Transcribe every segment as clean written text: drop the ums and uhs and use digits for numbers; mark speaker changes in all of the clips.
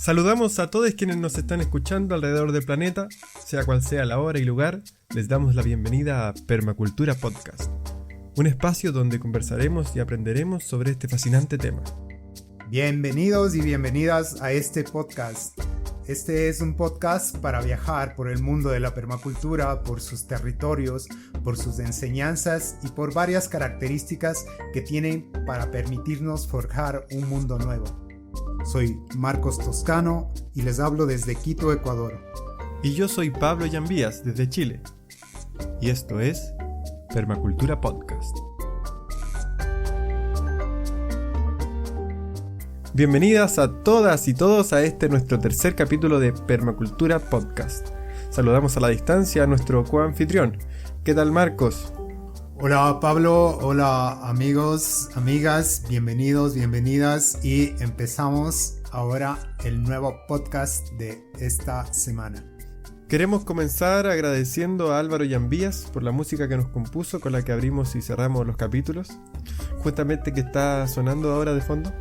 Speaker 1: Saludamos a todos quienes nos están escuchando alrededor del planeta, sea cual sea la hora y lugar, les damos la bienvenida a Permacultura Podcast, un espacio donde conversaremos y aprenderemos sobre este fascinante tema.
Speaker 2: Bienvenidos y bienvenidas a este podcast. Este es un podcast para viajar por el mundo de la permacultura, por sus territorios, por sus enseñanzas y por varias características que tienen para permitirnos forjar un mundo nuevo. Soy Marcos Toscano y les hablo desde Quito, Ecuador.
Speaker 1: Y yo soy Pablo Llambías desde Chile. Y esto es Permacultura Podcast. Bienvenidas a todas y todos a este nuestro tercer capítulo de Permacultura Podcast. Saludamos a la distancia a nuestro coanfitrión. ¿Qué tal, Marcos?
Speaker 2: Hola Pablo, hola amigos, amigas, bienvenidos, bienvenidas y empezamos ahora el nuevo podcast de esta semana.
Speaker 1: Queremos comenzar agradeciendo a Álvaro Llambías por la música que nos compuso con la que abrimos y cerramos los capítulos, justamente que está sonando ahora de fondo.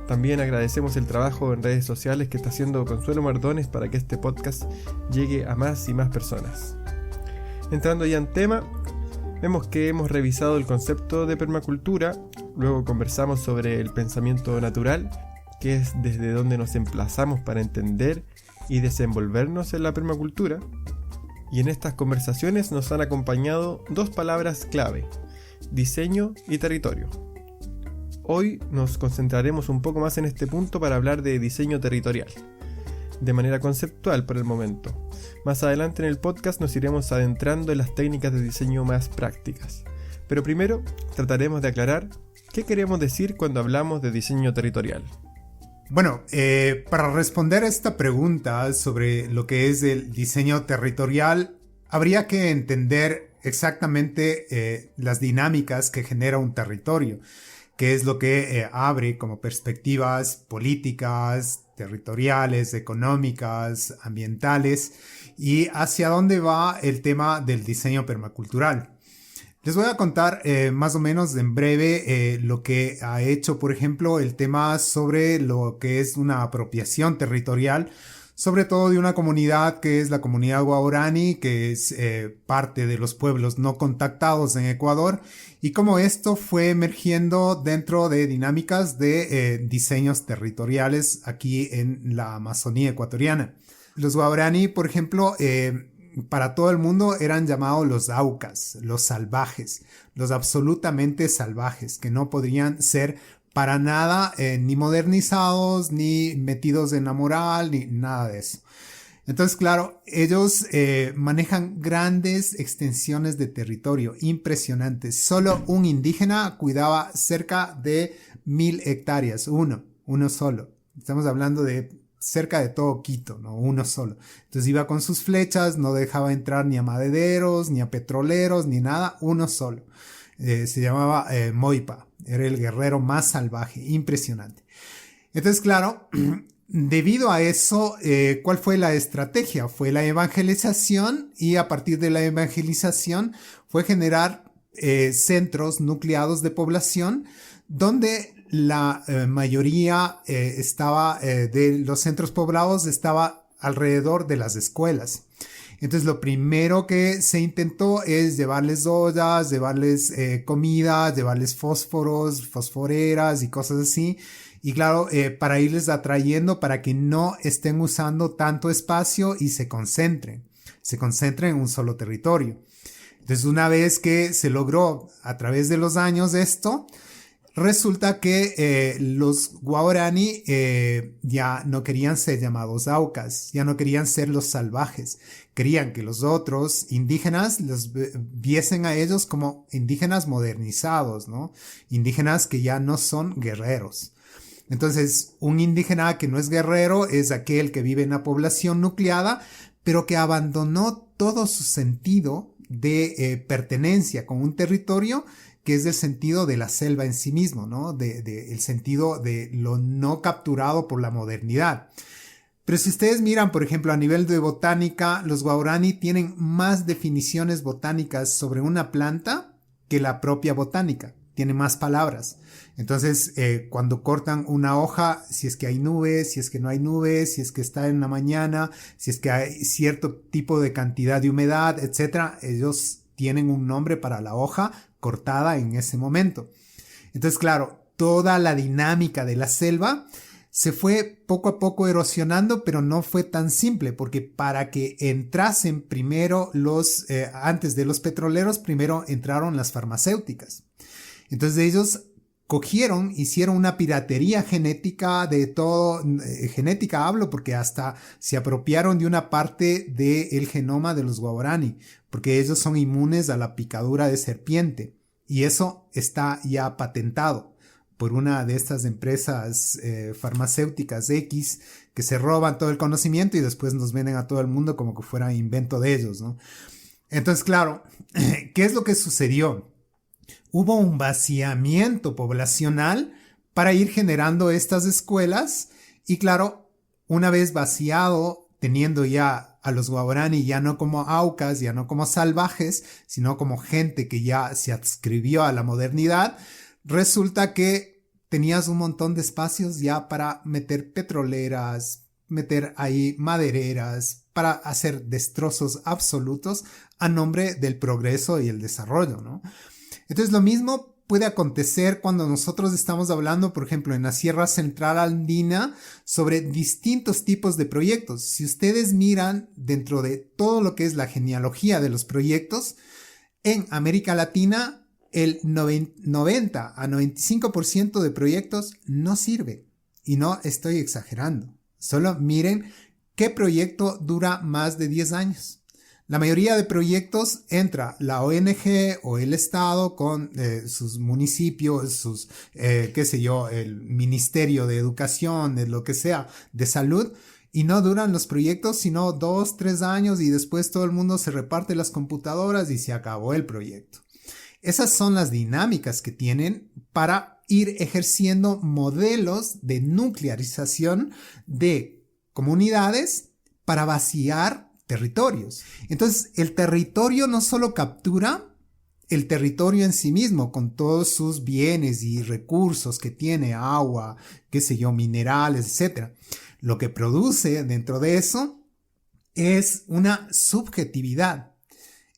Speaker 1: También agradecemos el trabajo en redes sociales que está haciendo Consuelo Mardones para que este podcast llegue a más y más personas. Entrando ya en tema, vemos que hemos revisado el concepto de permacultura, luego conversamos sobre el pensamiento natural, que es desde donde nos emplazamos para entender y desenvolvernos en la permacultura, y en estas conversaciones nos han acompañado dos palabras clave: diseño y territorio. Hoy nos concentraremos un poco más en este punto para hablar de diseño territorial, de manera conceptual por el momento. Más adelante en el podcast nos iremos adentrando en las técnicas de diseño más prácticas. Pero primero trataremos de aclarar qué queremos decir cuando hablamos de diseño territorial.
Speaker 2: Bueno, para responder a esta pregunta sobre lo que es el diseño territorial, habría que entender exactamente las dinámicas que genera un territorio, que es lo que abre como perspectivas políticas, territoriales, económicas, ambientales, y hacia dónde va el tema del diseño permacultural. Les voy a contar más o menos en breve lo que ha hecho, por ejemplo, el tema sobre lo que es una apropiación territorial, sobre todo de una comunidad que es la comunidad Guaraní, que es parte de los pueblos no contactados en Ecuador, y cómo esto fue emergiendo dentro de dinámicas de diseños territoriales aquí en la Amazonía ecuatoriana. Los Guaraní, por ejemplo, para todo el mundo eran llamados los aucas, los salvajes, los absolutamente salvajes, que no podrían ser para nada ni modernizados, ni metidos en la moral, ni nada de eso. Entonces, claro, ellos manejan grandes extensiones de territorio, impresionantes. Solo un indígena cuidaba cerca de 1000 hectáreas, uno solo. Estamos hablando de cerca de todo Quito, ¿no? Uno solo. Entonces iba con sus flechas, no dejaba entrar ni a madereros, ni a petroleros, ni nada, uno solo. Se llamaba Moipa, era el guerrero más salvaje, impresionante. Entonces, claro, debido a eso, ¿cuál fue la estrategia? Fue la evangelización, y a partir de la evangelización fue generar centros nucleados de población donde la mayoría de los centros poblados estaba alrededor de las escuelas. Entonces lo primero que se intentó es llevarles ollas, llevarles comida, llevarles fósforos, fosforeras y cosas así. Y claro, para irles atrayendo para que no estén usando tanto espacio y se concentren en un solo territorio. Entonces una vez que se logró a través de los años esto, resulta que los Guaraní ya no querían ser llamados aucas, ya no querían ser los salvajes. Querían que los otros indígenas los viesen a ellos como indígenas modernizados, ¿no? Indígenas que ya no son guerreros. Entonces, un indígena que no es guerrero es aquel que vive en una población nucleada, pero que abandonó todo su sentido de pertenencia con un territorio, que es el sentido de la selva en sí mismo, ¿no? El sentido de lo no capturado por la modernidad. Pero si ustedes miran, por ejemplo, a nivel de botánica, los Guaraní tienen más definiciones botánicas sobre una planta que la propia botánica. tiene más palabras. Entonces, cuando cortan una hoja, si es que hay nubes, si es que no hay nubes, si es que está en la mañana, si es que hay cierto tipo de cantidad de humedad, etcétera, ellos tienen un nombre para la hoja cortada en ese momento. Entonces, claro, toda la dinámica de la selva se fue poco a poco erosionando, pero no fue tan simple, porque para que entrasen primero antes de los petroleros, primero entraron las farmacéuticas. Entonces ellos hicieron una piratería genética de todo, genética hablo porque hasta se apropiaron de una parte del genoma de los guaraní, porque ellos son inmunes a la picadura de serpiente, y eso está ya patentado por una de estas empresas farmacéuticas X que se roban todo el conocimiento y después nos venden a todo el mundo como que fuera invento de ellos, ¿no? Entonces, claro, ¿qué es lo que sucedió? Hubo un vaciamiento poblacional para ir generando estas escuelas y, claro, una vez vaciado, teniendo ya a los guaraní ya no como aucas, ya no como salvajes, sino como gente que ya se adscribió a la modernidad, resulta que tenías un montón de espacios ya para meter petroleras, meter ahí madereras, para hacer destrozos absolutos a nombre del progreso y el desarrollo, ¿no? Entonces lo mismo puede acontecer cuando nosotros estamos hablando, por ejemplo, en la Sierra Central Andina sobre distintos tipos de proyectos. Si ustedes miran dentro de todo lo que es la genealogía de los proyectos, en América Latina el 90 a 95% de proyectos no sirve. Y no estoy exagerando. Solo miren qué proyecto dura más de 10 años. La mayoría de proyectos entra la ONG o el Estado con sus municipios, sus, el Ministerio de Educación, de lo que sea, de salud, y no duran los proyectos sino 2, 3 años y después todo el mundo se reparte las computadoras y se acabó el proyecto. Esas son las dinámicas que tienen para ir ejerciendo modelos de nuclearización de comunidades para vaciar territorios. Entonces, el territorio no solo captura el territorio en sí mismo con todos sus bienes y recursos que tiene, agua, minerales, etc. Lo que produce dentro de eso es una subjetividad.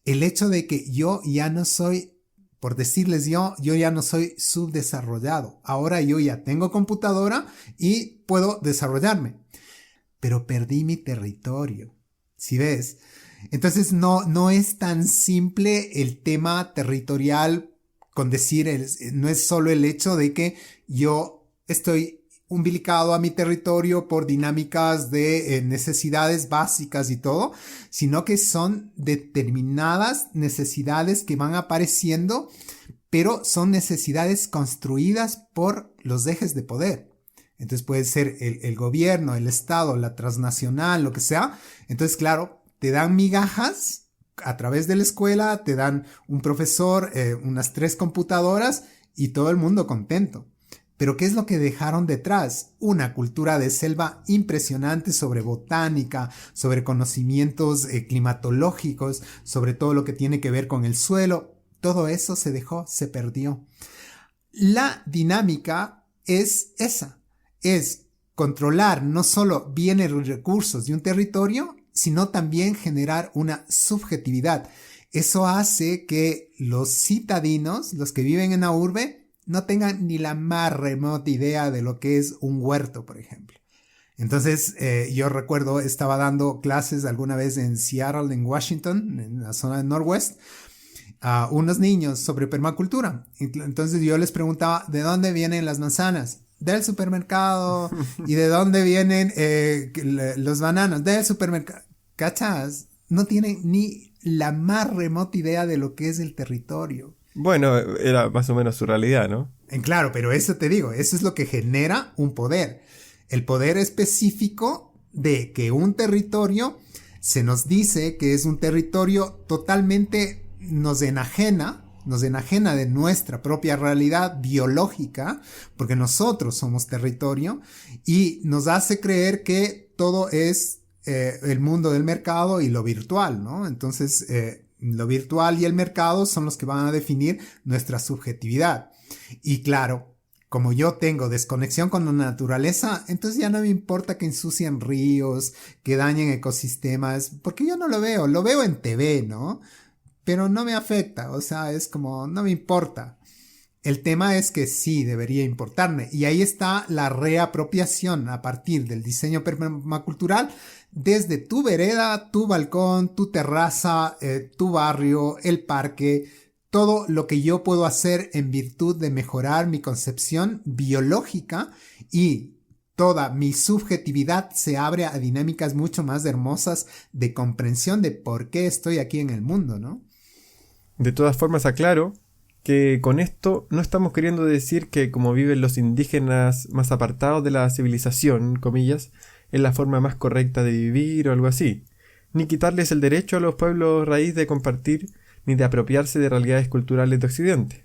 Speaker 2: El hecho de que yo ya no soy, por decirles yo ya no soy subdesarrollado. Ahora yo ya tengo computadora y puedo desarrollarme. Pero perdí mi territorio. ¿Sí ves? Entonces no es tan simple el tema territorial con decir, no es solo el hecho de que yo estoy umbilicado a mi territorio por dinámicas de necesidades básicas y todo, sino que son determinadas necesidades que van apareciendo, pero son necesidades construidas por los ejes de poder. Entonces puede ser el gobierno, el Estado, la transnacional, lo que sea. Entonces, claro, te dan migajas a través de la escuela, te dan un profesor, unas 3 computadoras y todo el mundo contento. Pero ¿qué es lo que dejaron detrás? Una cultura de selva impresionante sobre botánica, sobre conocimientos climatológicos, sobre todo lo que tiene que ver con el suelo. Todo eso se dejó, se perdió. La dinámica es esa. Es controlar no solo bienes y recursos de un territorio, sino también generar una subjetividad. Eso hace que los citadinos, los que viven en la urbe, no tengan ni la más remota idea de lo que es un huerto, por ejemplo. Entonces, yo recuerdo, estaba dando clases alguna vez en Seattle, en Washington, en la zona del Northwest, a unos niños sobre permacultura. Entonces yo les preguntaba, ¿de dónde vienen las manzanas? Del supermercado. ¿Y de dónde vienen los bananos? Del supermercado. ¿Cachas? No tienen ni la más remota idea de lo que es el territorio.
Speaker 1: Bueno, era más o menos su realidad, ¿no?
Speaker 2: Claro, pero eso te digo, eso es lo que genera un poder. El poder específico de que un territorio se nos dice que es un territorio totalmente nos enajena de nuestra propia realidad biológica, porque nosotros somos territorio, y nos hace creer que todo es el mundo del mercado y lo virtual, ¿no? Entonces, lo virtual y el mercado son los que van a definir nuestra subjetividad. Y claro, como yo tengo desconexión con la naturaleza, entonces ya no me importa que ensucien ríos, que dañen ecosistemas, porque yo no lo veo en TV, ¿no? Pero no me afecta, o sea, es como, no me importa. El tema es que sí debería importarme, y ahí está la reapropiación a partir del diseño permacultural desde tu vereda, tu balcón, tu terraza, tu barrio, el parque, todo lo que yo puedo hacer en virtud de mejorar mi concepción biológica, y toda mi subjetividad se abre a dinámicas mucho más hermosas de comprensión de por qué estoy aquí en el mundo, ¿no?
Speaker 1: De todas formas, aclaro que con esto no estamos queriendo decir que como viven los indígenas más apartados de la civilización, comillas, es la forma más correcta de vivir o algo así, ni quitarles el derecho a los pueblos raíz de compartir ni de apropiarse de realidades culturales de Occidente,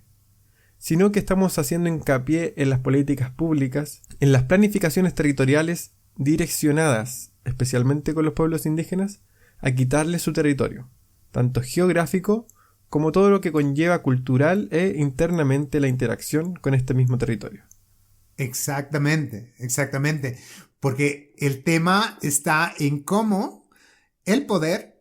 Speaker 1: sino que estamos haciendo hincapié en las políticas públicas, en las planificaciones territoriales direccionadas, especialmente con los pueblos indígenas, a quitarles su territorio, tanto geográfico como todo lo que conlleva cultural e internamente la interacción con este mismo territorio.
Speaker 2: Exactamente, exactamente. Porque el tema está en cómo el poder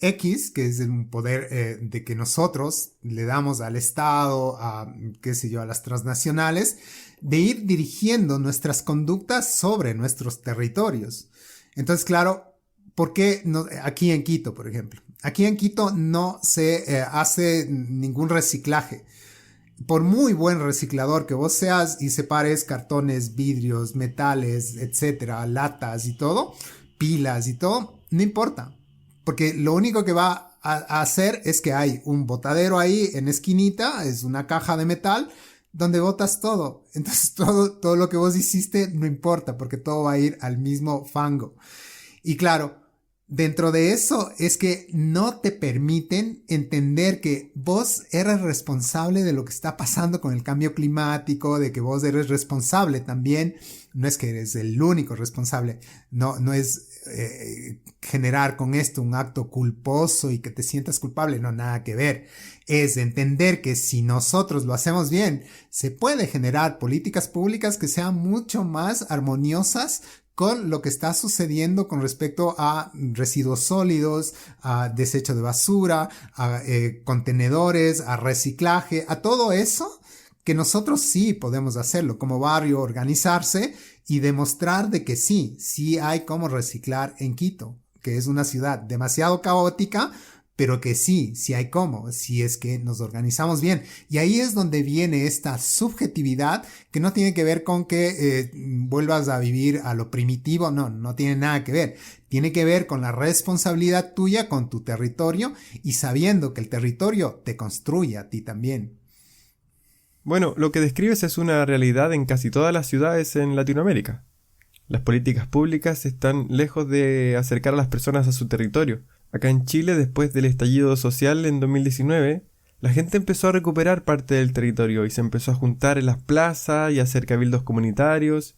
Speaker 2: X, que es un poder de que nosotros le damos al Estado, a, qué sé yo, a las transnacionales, de ir dirigiendo nuestras conductas sobre nuestros territorios. Entonces, claro, ¿por qué no, aquí en Quito, por ejemplo? Aquí en Quito no se hace ningún reciclaje. Por muy buen reciclador que vos seas y separes cartones, vidrios, metales, etcétera, latas y todo, pilas y todo, no importa. Porque lo único que va a hacer es que hay un botadero ahí en esquinita, es una caja de metal, donde botas todo. Entonces todo lo que vos hiciste no importa, porque todo va a ir al mismo fango. Y claro, dentro de eso es que no te permiten entender que vos eres responsable de lo que está pasando con el cambio climático, de que vos eres responsable también. No es que eres el único responsable, no es generar con esto un acto culposo y que te sientas culpable, no, nada que ver. Es entender que si nosotros lo hacemos bien, se puede generar políticas públicas que sean mucho más armoniosas con lo que está sucediendo con respecto a residuos sólidos, a desecho de basura, a contenedores, a reciclaje, a todo eso que nosotros sí podemos hacerlo como barrio, organizarse y demostrar de que sí hay cómo reciclar en Quito, que es una ciudad demasiado caótica, pero que sí hay cómo, si es que nos organizamos bien. Y ahí es donde viene esta subjetividad que no tiene que ver con que vuelvas a vivir a lo primitivo, no tiene nada que ver. Tiene que ver con la responsabilidad tuya con tu territorio y sabiendo que el territorio te construye a ti también.
Speaker 1: Bueno, lo que describes es una realidad en casi todas las ciudades en Latinoamérica. Las políticas públicas están lejos de acercar a las personas a su territorio. Acá en Chile, después del estallido social en 2019, la gente empezó a recuperar parte del territorio y se empezó a juntar en las plazas y a hacer cabildos comunitarios,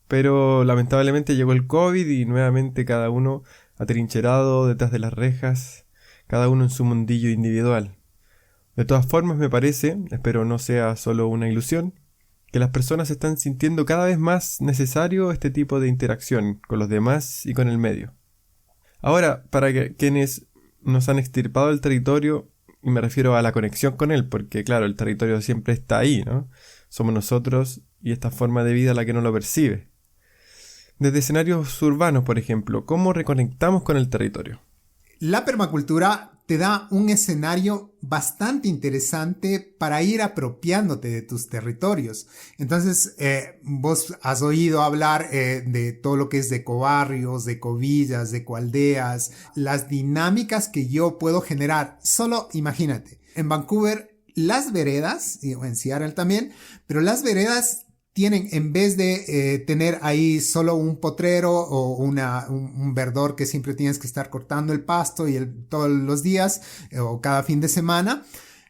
Speaker 1: pero lamentablemente llegó el COVID y nuevamente cada uno atrincherado detrás de las rejas, cada uno en su mundillo individual. De todas formas, me parece, espero no sea solo una ilusión, que las personas están sintiendo cada vez más necesario este tipo de interacción con los demás y con el medio. Ahora, para quienes nos han extirpado el territorio, y me refiero a la conexión con él, porque claro, el territorio siempre está ahí, ¿no? Somos nosotros y esta forma de vida la que no lo percibe. Desde escenarios urbanos, por ejemplo, ¿cómo reconectamos con el territorio?
Speaker 2: La permacultura te da un escenario bastante interesante para ir apropiándote de tus territorios. Entonces, vos has oído hablar de todo lo que es de ecobarrios, de ecovillas, de ecoaldeas, las dinámicas que yo puedo generar. Solo imagínate, en Vancouver, las veredas, y en Seattle también, pero las veredas tienen, en vez de tener ahí solo un potrero o un verdor que siempre tienes que estar cortando el pasto todos los días o cada fin de semana,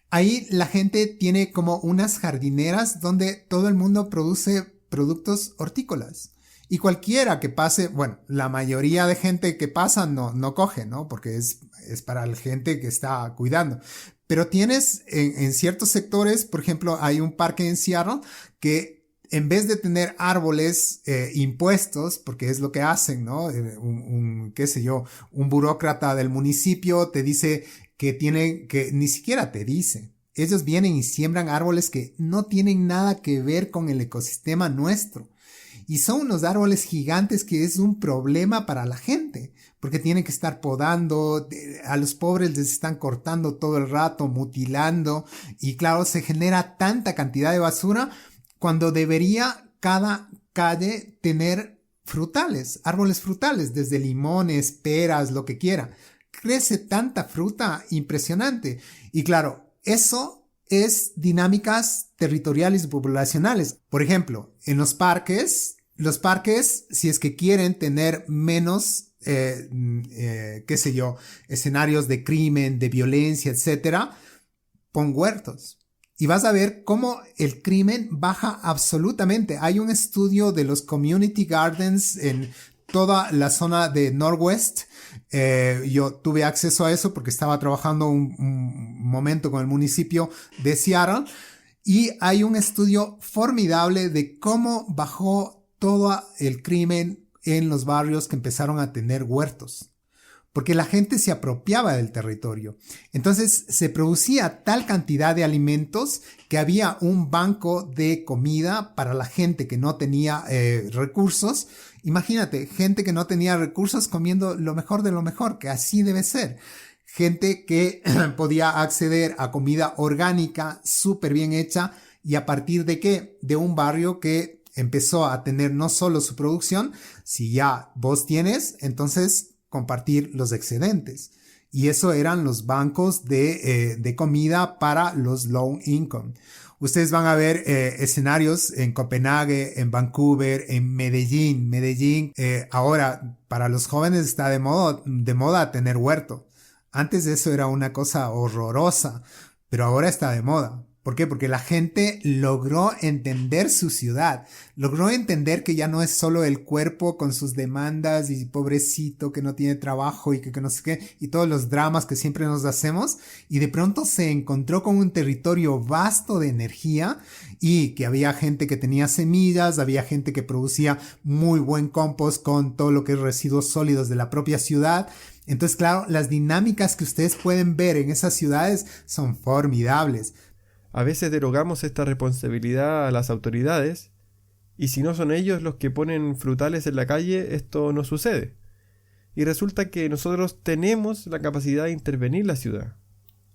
Speaker 2: ahí la gente tiene como unas jardineras donde todo el mundo produce productos hortícolas. Y cualquiera que pase, bueno, la mayoría de gente que pasa no coge, ¿no? Porque es para la gente que está cuidando. Pero tienes en ciertos sectores, por ejemplo, hay un parque en Seattle que en vez de tener árboles impuestos, porque es lo que hacen, ¿no? Qué sé yo, un burócrata del municipio te dice que ni siquiera te dice. Ellos vienen y siembran árboles que no tienen nada que ver con el ecosistema nuestro. Y son unos árboles gigantes que es un problema para la gente, porque tienen que estar podando, a los pobres les están cortando todo el rato, mutilando, y claro, se genera tanta cantidad de basura cuando debería cada calle tener frutales, árboles frutales, desde limones, peras, lo que quiera. Crece tanta fruta impresionante. Y claro, eso es dinámicas territoriales y poblacionales. Por ejemplo, en los parques, si es que quieren tener menos, qué sé yo, escenarios de crimen, de violencia, etcétera, pon huertos. Y vas a ver cómo el crimen baja absolutamente. Hay un estudio de los community gardens en toda la zona de Northwest. Yo tuve acceso a eso porque estaba trabajando un momento con el municipio de Seattle. Y hay un estudio formidable de cómo bajó todo el crimen en los barrios que empezaron a tener huertos. Porque la gente se apropiaba del territorio. Entonces se producía tal cantidad de alimentos que había un banco de comida para la gente que no tenía recursos. Imagínate, gente que no tenía recursos comiendo lo mejor de lo mejor, que así debe ser. Gente que podía acceder a comida orgánica súper bien hecha. ¿Y a partir de qué? De un barrio que empezó a tener no solo su producción, si ya vos tienes, entonces compartir los excedentes. Y eso eran los bancos de comida para los low income. Ustedes van a ver escenarios en Copenhague, en Vancouver, en Medellín. Ahora para los jóvenes está de moda tener huerto. Antes de eso era una cosa horrorosa, pero ahora está de moda. ¿Por qué? Porque la gente logró entender su ciudad, logró entender que ya no es solo el cuerpo con sus demandas y pobrecito que no tiene trabajo y que no sé qué, y todos los dramas que siempre nos hacemos, y de pronto se encontró con un territorio vasto de energía y que había gente que tenía semillas, había gente que producía muy buen compost con todo lo que es residuos sólidos de la propia ciudad. Entonces, claro, las dinámicas que ustedes pueden ver en esas ciudades son formidables.
Speaker 1: A veces derogamos esta responsabilidad a las autoridades, y si no son ellos los que ponen frutales en la calle, esto no sucede. Y resulta que nosotros tenemos la capacidad de intervenir la ciudad.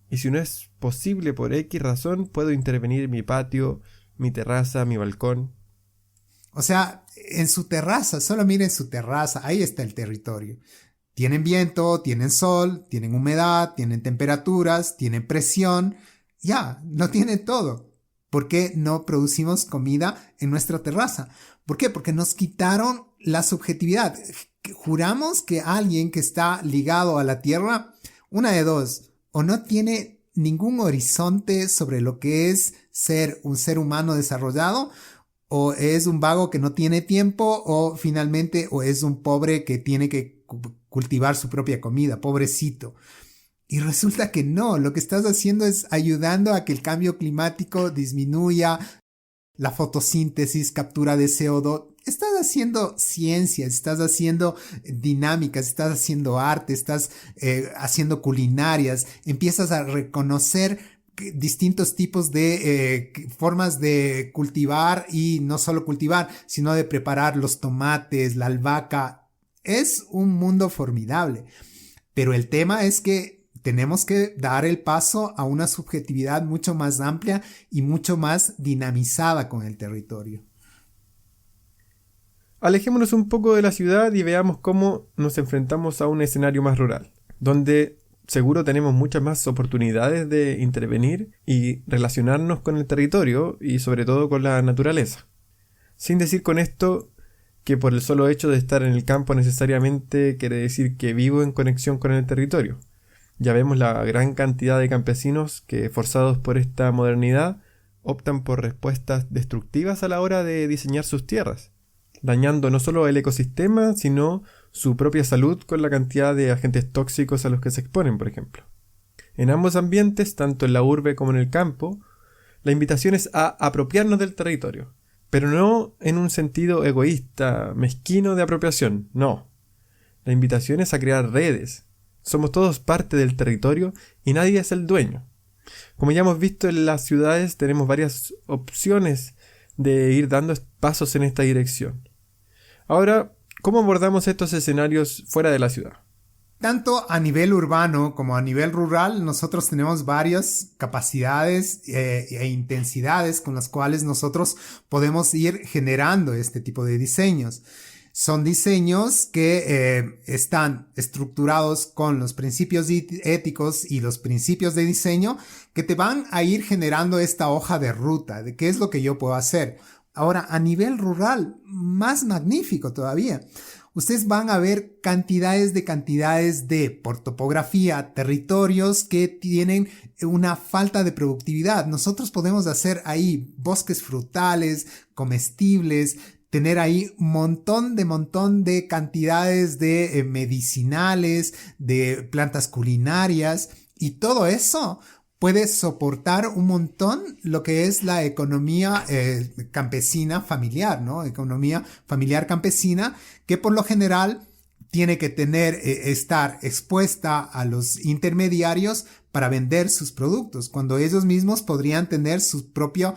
Speaker 1: Y si no es posible por X razón, puedo intervenir mi patio, mi terraza, mi balcón.
Speaker 2: O sea, en su terraza, solo miren su terraza, ahí está el territorio. Tienen viento, tienen sol, tienen humedad, tienen temperaturas, tienen presión. Ya, lo tienen todo. ¿Por qué no producimos comida en nuestra terraza? ¿Por qué? Porque nos quitaron la subjetividad. Juramos que alguien que está ligado a la tierra, una de dos, o no tiene ningún horizonte sobre lo que es ser un ser humano desarrollado, o es un vago que no tiene tiempo, o finalmente, o es un pobre que tiene que cultivar su propia comida, pobrecito. Y resulta que no, lo que estás haciendo es ayudando a que el cambio climático disminuya, la fotosíntesis, captura de CO2. Estás haciendo ciencia, estás haciendo dinámicas, estás haciendo arte, estás haciendo culinarias, empiezas a reconocer distintos tipos de formas de cultivar, y no solo cultivar, sino de preparar los tomates, la albahaca. Es un mundo formidable. Pero el tema es que tenemos que dar el paso a una subjetividad mucho más amplia y mucho más dinamizada con el territorio.
Speaker 1: Alejémonos un poco de la ciudad y veamos cómo nos enfrentamos a un escenario más rural, donde seguro tenemos muchas más oportunidades de intervenir y relacionarnos con el territorio y sobre todo con la naturaleza. Sin decir con esto que por el solo hecho de estar en el campo necesariamente quiere decir que vivo en conexión con el territorio. Ya vemos la gran cantidad de campesinos que, forzados por esta modernidad, optan por respuestas destructivas a la hora de diseñar sus tierras, dañando no solo el ecosistema, sino su propia salud con la cantidad de agentes tóxicos a los que se exponen, por ejemplo. En ambos ambientes, tanto en la urbe como en el campo, la invitación es a apropiarnos del territorio, pero no en un sentido egoísta, mezquino de apropiación, no. La invitación es a crear redes. Somos todos parte del territorio y nadie es el dueño. Como ya hemos visto en las ciudades, tenemos varias opciones de ir dando pasos en esta dirección. Ahora, ¿cómo abordamos estos escenarios fuera de la ciudad?
Speaker 2: Tanto a nivel urbano como a nivel rural, nosotros tenemos varias capacidades e intensidades con las cuales nosotros podemos ir generando este tipo de diseños. Son diseños que están estructurados con los principios éticos y los principios de diseño que te van a ir generando esta hoja de ruta de qué es lo que yo puedo hacer. Ahora, a nivel rural, más magnífico todavía. Ustedes van a ver cantidades de, por topografía, territorios que tienen una falta de productividad. Nosotros podemos hacer ahí bosques frutales, comestibles, tener ahí montón de cantidades de medicinales, de plantas culinarias, y todo eso puede soportar un montón lo que es la economía campesina familiar, ¿no? Economía familiar campesina, que por lo general tiene que estar expuesta a los intermediarios para vender sus productos, cuando ellos mismos podrían tener su propia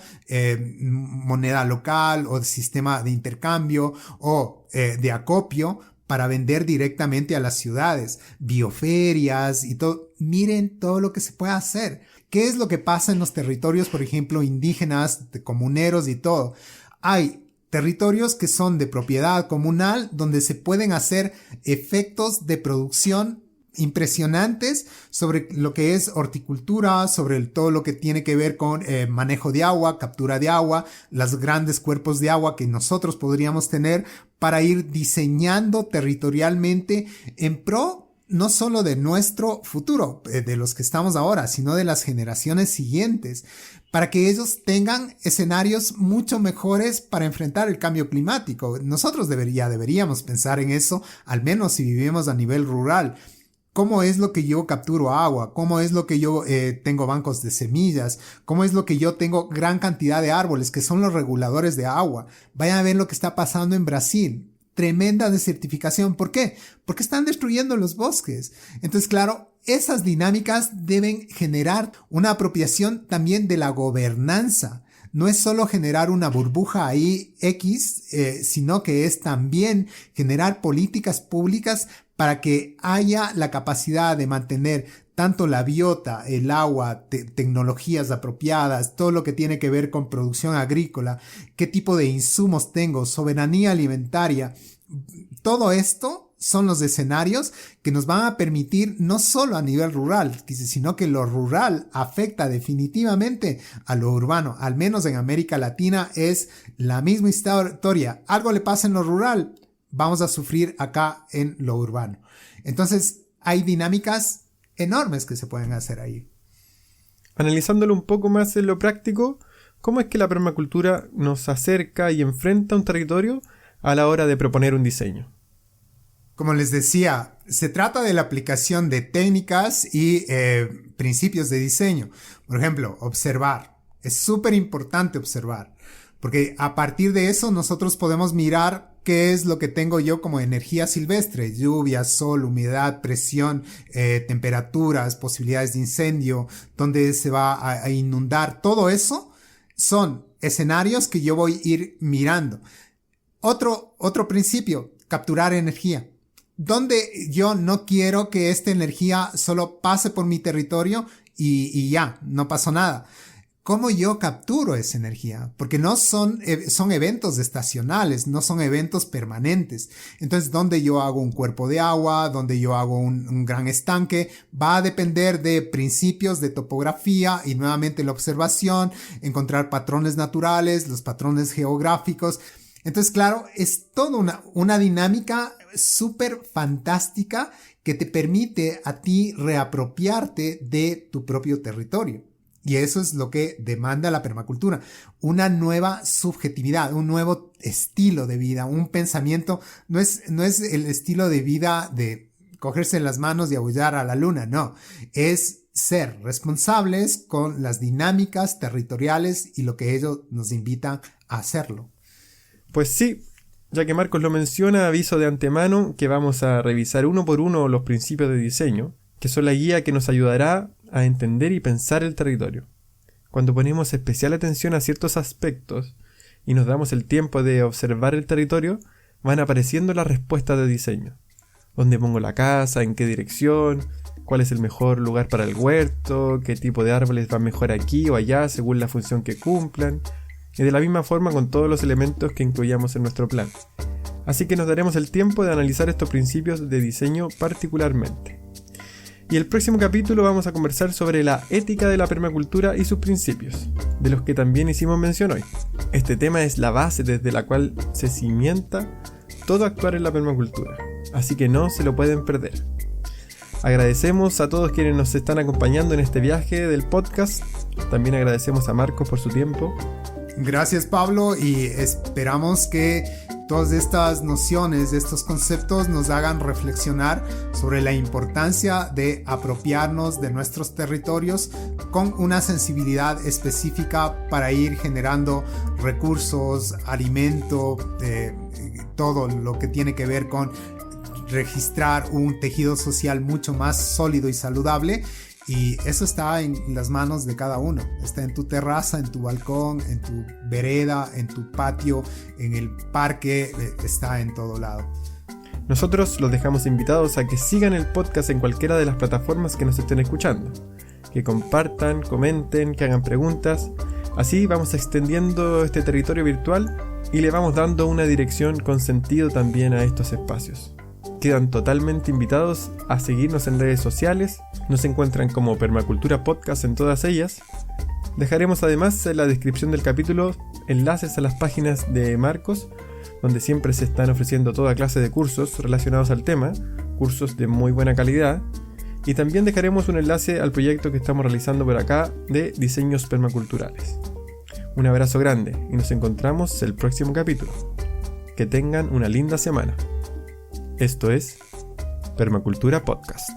Speaker 2: moneda local o sistema de intercambio o de acopio para vender directamente a las ciudades, bioferias y todo. Miren todo lo que se puede hacer. ¿Qué es lo que pasa en los territorios, por ejemplo, indígenas, comuneros y todo? Hay territorios que son de propiedad comunal donde se pueden hacer efectos de producción impresionantes sobre lo que es horticultura, sobre todo lo que tiene que ver con manejo de agua, captura de agua, los grandes cuerpos de agua que nosotros podríamos tener para ir diseñando territorialmente en pro no solo de nuestro futuro, de los que estamos ahora, sino de las generaciones siguientes, para que ellos tengan escenarios mucho mejores para enfrentar el cambio climático. Nosotros deberíamos pensar en eso, al menos si vivimos a nivel rural. ¿Cómo es lo que yo capturo agua? ¿Cómo es lo que yo tengo bancos de semillas? ¿Cómo es lo que yo tengo gran cantidad de árboles que son los reguladores de agua? Vayan a ver lo que está pasando en Brasil. Tremenda desertificación. ¿Por qué? Porque están destruyendo los bosques. Entonces, claro, esas dinámicas deben generar una apropiación también de la gobernanza. No es solo generar una burbuja ahí X, sino que es también generar políticas públicas para que haya la capacidad de mantener tanto la biota, el agua, tecnologías apropiadas, todo lo que tiene que ver con producción agrícola, qué tipo de insumos tengo, soberanía alimentaria. Todo esto son los escenarios que nos van a permitir no solo a nivel rural, sino que lo rural afecta definitivamente a lo urbano. Al menos en América Latina es la misma historia. Algo le pasa en lo rural, vamos a sufrir acá en lo urbano. Entonces hay dinámicas enormes que se pueden hacer ahí.
Speaker 1: Analizándolo un poco más en lo práctico, ¿cómo es que la permacultura nos acerca y enfrenta un territorio a la hora de proponer un diseño?
Speaker 2: Como les decía, se trata de la aplicación de técnicas y principios de diseño. Por ejemplo, observar. Es súper importante observar, porque a partir de eso nosotros podemos mirar qué es lo que tengo yo como energía silvestre: lluvia, sol, humedad, presión, temperaturas, posibilidades de incendio, dónde se va a inundar. Todo eso son escenarios que yo voy a ir mirando. Otro principio, capturar energía. Donde yo no quiero que esta energía solo pase por mi territorio y ya, no pasó nada. ¿Cómo yo capturo esa energía? Porque no son eventos estacionales, no son eventos permanentes. Entonces, donde yo hago un cuerpo de agua, donde yo hago un gran estanque, va a depender de principios de topografía y nuevamente la observación, encontrar patrones naturales, los patrones geográficos. Entonces, claro, es toda una dinámica súper fantástica que te permite a ti reapropiarte de tu propio territorio. Y eso es lo que demanda la permacultura. Una nueva subjetividad, un nuevo estilo de vida, un pensamiento. No es el estilo de vida de cogerse las manos y aullar a la luna, no. Es ser responsables con las dinámicas territoriales y lo que ellos nos invitan a hacerlo.
Speaker 1: Pues sí, ya que Marcos lo menciona, aviso de antemano que vamos a revisar uno por uno los principios de diseño, que son la guía que nos ayudará a entender y pensar el territorio. Cuando ponemos especial atención a ciertos aspectos y nos damos el tiempo de observar el territorio, van apareciendo las respuestas de diseño. ¿Dónde pongo la casa? ¿En qué dirección? ¿Cuál es el mejor lugar para el huerto? ¿Qué tipo de árboles van mejor aquí o allá según la función que cumplan? Y de la misma forma con todos los elementos que incluyamos en nuestro plan. Así que nos daremos el tiempo de analizar estos principios de diseño particularmente. Y el próximo capítulo vamos a conversar sobre la ética de la permacultura y sus principios, de los que también hicimos mención hoy. Este tema es la base desde la cual se cimienta todo actuar en la permacultura, así que no se lo pueden perder. Agradecemos a todos quienes nos están acompañando en este viaje del podcast. También agradecemos a Marcos por su tiempo.
Speaker 2: Gracias, Pablo, y esperamos que todas estas nociones, estos conceptos nos hagan reflexionar sobre la importancia de apropiarnos de nuestros territorios con una sensibilidad específica para ir generando recursos, alimento, todo lo que tiene que ver con registrar un tejido social mucho más sólido y saludable. Y eso está en las manos de cada uno. Está en tu terraza, en tu balcón, en tu vereda, en tu patio, en el parque, está en todo lado.
Speaker 1: Nosotros los dejamos invitados a que sigan el podcast en cualquiera de las plataformas que nos estén escuchando. Que compartan, comenten, que hagan preguntas. Así vamos extendiendo este territorio virtual y le vamos dando una dirección con sentido también a estos espacios. Quedan totalmente invitados a seguirnos en redes sociales. Nos encuentran como Permacultura Podcast en todas ellas. Dejaremos además en la descripción del capítulo enlaces a las páginas de Marcos, donde siempre se están ofreciendo toda clase de cursos relacionados al tema, cursos de muy buena calidad. Y también dejaremos un enlace al proyecto que estamos realizando por acá de diseños permaculturales. Un abrazo grande y nos encontramos el próximo capítulo. Que tengan una linda semana. Esto es Permacultura Podcast.